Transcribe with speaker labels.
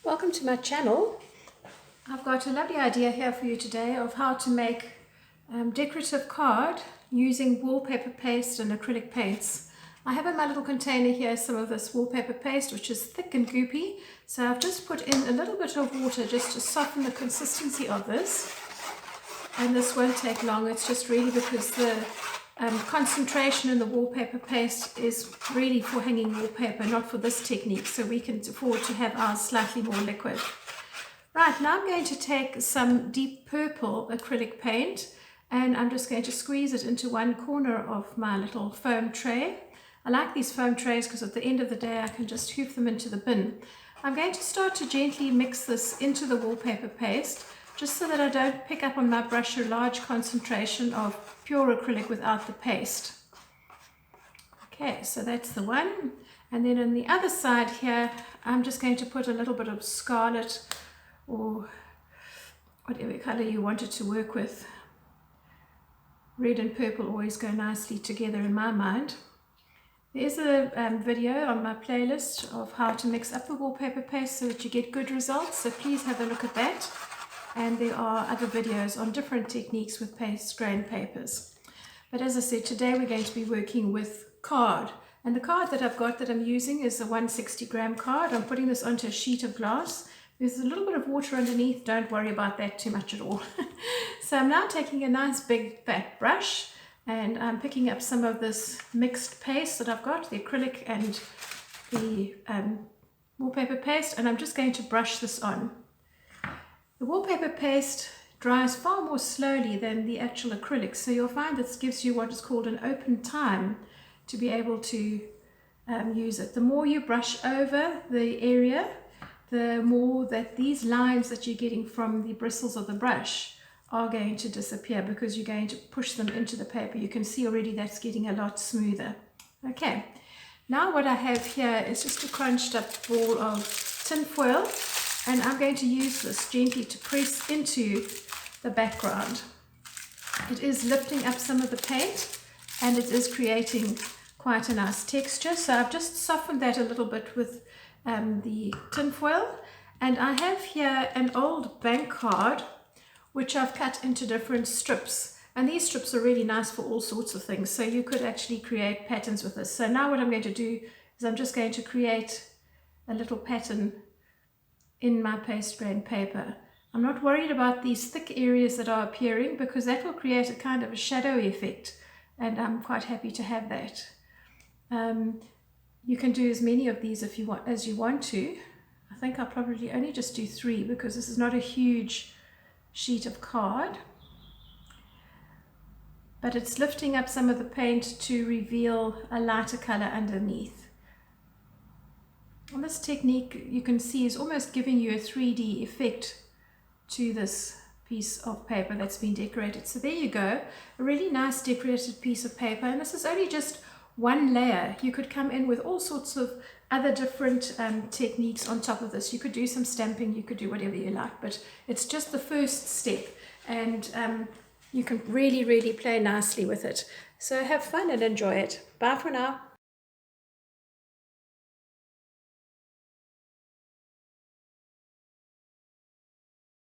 Speaker 1: Welcome to my channel. I've got a lovely idea here for you today of how to make decorative card using wallpaper paste and acrylic paints. I have in my little container here some of this wallpaper paste, which is thick and goopy, so I've just put in a little bit of water just to soften the consistency of this, and this won't take long. It's just really because the concentration in the wallpaper paste is really for hanging wallpaper, not for this technique, so we can afford to have ours slightly more liquid. Right, now I'm going to take some deep purple acrylic paint and I'm just going to squeeze it into one corner of my little foam tray. I like these foam trays because at the end of the day I can just hoof them into the bin. I'm going to start to gently mix this into the wallpaper paste, just so that I don't pick up on my brush a large concentration of pure acrylic without the paste. Okay, so that's the one. And then on the other side here, I'm just going to put a little bit of scarlet or whatever color you want it to work with. Red and purple always go nicely together in my mind. There's a video on my playlist of how to mix up the wallpaper paste so that you get good results, so please have a look at that. And there are other videos on different techniques with paste grain papers. But as I said, today we're going to be working with card. And the card that I've got that I'm using is a 160 gram card. I'm putting this onto a sheet of glass. There's a little bit of water underneath. Don't worry about that too much at all. So I'm now taking a nice big fat brush and I'm picking up some of this mixed paste that I've got, the acrylic and the wallpaper paste, and I'm just going to brush this on. The wallpaper paste dries far more slowly than the actual acrylic, so you'll find this gives you what is called an open time to be able to use it. The more you brush over the area, the more that these lines that you're getting from the bristles of the brush are going to disappear because you're going to push them into the paper. You can see already that's getting a lot smoother. Okay, now what I have here is just a crunched up ball of tin foil. And I'm going to use this gently to press into the background. It is lifting up some of the paint and it is creating quite a nice texture. So I've just softened that a little bit with the tin foil. And I have here an old bank card which I've cut into different strips. And these strips are really nice for all sorts of things. So you could actually create patterns with this. So now what I'm going to do is I'm just going to create a little pattern in my paste grain paper. I'm not worried about these thick areas that are appearing because that will create a kind of a shadow effect, and I'm quite happy to have that. You can do as many of these if you want as you want to. I think I'll probably only just do 3 because this is not a huge sheet of card, but it's lifting up some of the paint to reveal a lighter color underneath. And this technique, you can see, is almost giving you a 3D effect to this piece of paper that's been decorated. So there you go, a really nice decorated piece of paper. And this is only just one layer. You could come in with all sorts of other different techniques on top of this. You could do some stamping, you could do whatever you like, but it's just the first step. And you can really, really play nicely with it. So have fun and enjoy it. Bye for now.